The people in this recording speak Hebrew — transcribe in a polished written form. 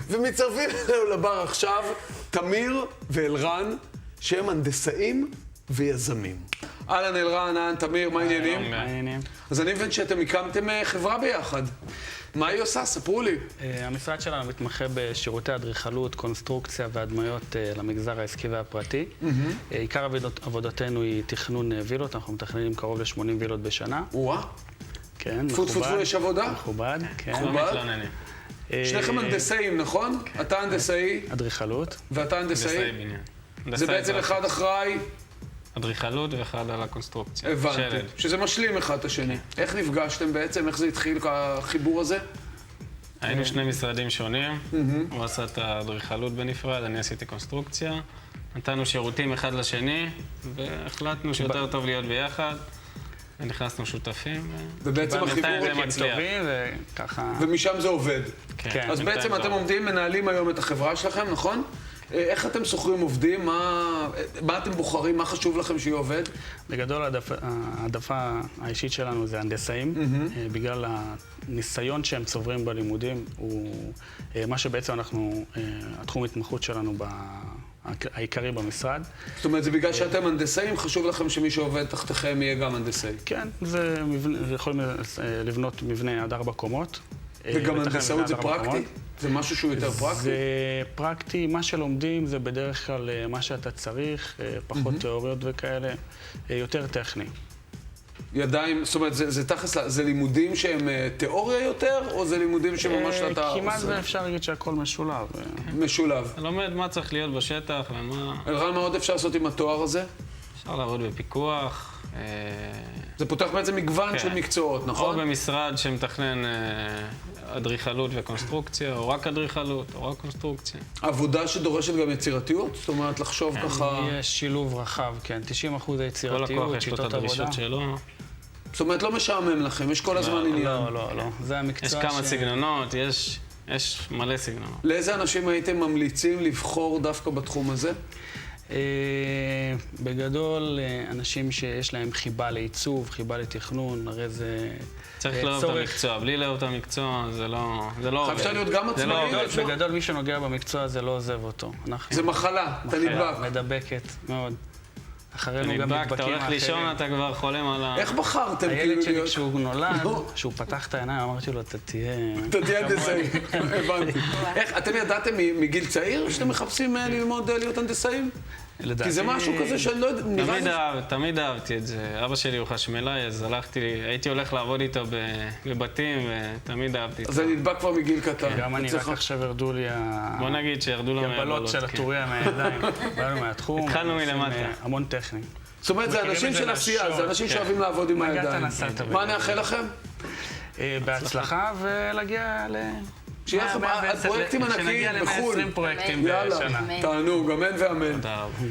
ומצטרפים אלינו לבר עכשיו תמיר ואלרן, שהם הנדסאים ויזמים. אהלן אלרן, אהלן תמיר, מה העניינים? העניינים. אז אני מבין שאתם הקמתם חברה ביחד. מה היא עושה? ספרו לי. המשרד שלנו מתמחה בשירותי אדריכלות, קונסטרוקציה והדמיות למגזר העסקי והפרטי. עיקר עבודתנו היא תכנון וילות, אנחנו מתכננים קרוב ל-80 וילות בשנה. וואה. כן, טפו טפו טפו, יש עבודה? מכובד, כן. מכובד? שניכם הנדסאים, נכון? אתה הנדסאי. אדריכלות. ואתה הנדסאי? הנדסאי בניין. זה בעצם אחד אחראי? אדריכלות ואחד על הקונסטרוקציה. הבנתי. שלד. שזה משלים אחד את השני. איך נפגשתם בעצם? איך זה התחיל החיבור הזה? היינו שני משרדים שונים. הוא עשה את האדריכלות בנפרד, אני עשיתי קונסטרוקציה. נתנו שירותים אחד לשני, והחלטנו שיותר טוב להיות ביחד. ונכנסנו שותפים. ובעצם החיבור טובים וככה... ומשם זה עובד. כן. אז בעצם אתם עומדים, מנהלים היום את החברה שלכם, נכון? איך אתם שוכרים עובדים? מה אתם בוחרים? מה חשוב לכם שיהיה עובד? בגדול, העדפה האישית שלנו זה הנדסאים. בגלל הניסיון שהם צוברים בלימודים, הוא מה שבעצם אנחנו, התחום התמחות שלנו העיקרי במשרד. זאת אומרת, זה בגלל שאתם הנדסאים, חשוב לכם שמי שעובד תחתיכם יהיה גם הנדסאי. כן, זה יכולים לבנות מבנה עד 4 קומות. וגם הנדסאות זה פרקטי? זה משהו שהוא יותר פרקטי? זה פרקטי, מה שלומדים זה בדרך כלל מה שאתה צריך, פחות תיאוריות וכאלה, יותר טכני. ידיים, זאת אומרת, זה תכלס, זה לימודים שהם תיאוריה יותר, או זה לימודים שממש אתה עושה? כמעט אפשר להגיד שהכל משולב. משולב. אתה לומד מה צריך להיות בשטח ומה... אלרן, מה עוד אפשר לעשות עם התואר הזה? אפשר לעבוד בפיקוח. זה פותח בעצם מגוון של מקצועות, נכון? או במשרד שמתכנן אדריכלות וקונסטרוקציה, או רק אדריכלות, או רק קונסטרוקציה. עבודה שדורשת גם יצירתיות? זאת אומרת, לחשוב ככה... יש שילוב רחב, כן. 90% היצירתיות, שיטות עבודה. כל הכוח יש לו את הדרישות שלו. זאת אומרת, לא משעמם לכם, יש כל הזמן עניין. לא. זה המקצוע יש כמה סגנונות, יש מלא סגנונות. לאיזה אנשים הייתם ממליצים לבחור דווקא בתחום הזה? בגדול, אנשים שיש להם חיבה לעיצוב, חיבה לתכנון, הרי זה... צריך לאהוב את המקצוע, בלי לאהוב את המקצוע זה לא עובד. אפשר להיות גם עצמאי? בגדול, מי שנוגע במקצוע זה לא עוזב אותו. זה מחלה, אתה נדבק. מדבקת מאוד. אחרינו גם נדבק, נדבקים אתה הולך אחרים. לישון, אתה כבר חולם על ה... איך בחרתם? הילד שלי כשהוא נולד, כשהוא פתח את העיניים, אמרתי לו, אתה תהיה... אתה תהיה הנדסאי, הבנתי. איך, אתם ידעתם מגיל צעיר שאתם מחפשים ללמוד להיות הנדסאים? כי זה משהו כזה שאני לא יודע... תמיד אהבתי את זה. אבא שלי הוא חשמלאי, אז הייתי הולך לעבוד איתו בבתים, ותמיד אהבתי את זה. אז זה נדבק כבר מגיל קטן. גם אני, רק עכשיו ירדו לי בוא נגיד שירדו לנו הגבלות של הטוריה מהידיים. באנו מהתחום. התחלנו מלמטה. המון טכני. זאת אומרת, זה אנשים של עשייה, זה אנשים שאוהבים לעבוד עם הידיים. מה נאחל לכם? בהצלחה ולהגיע ל... שיהיה לכם פרויקטים ענקיים בחו"ל. שנגיע ל-120 פרויקטים בשנה. יאללה, תענוג, אמן ואמן. תודה רבה.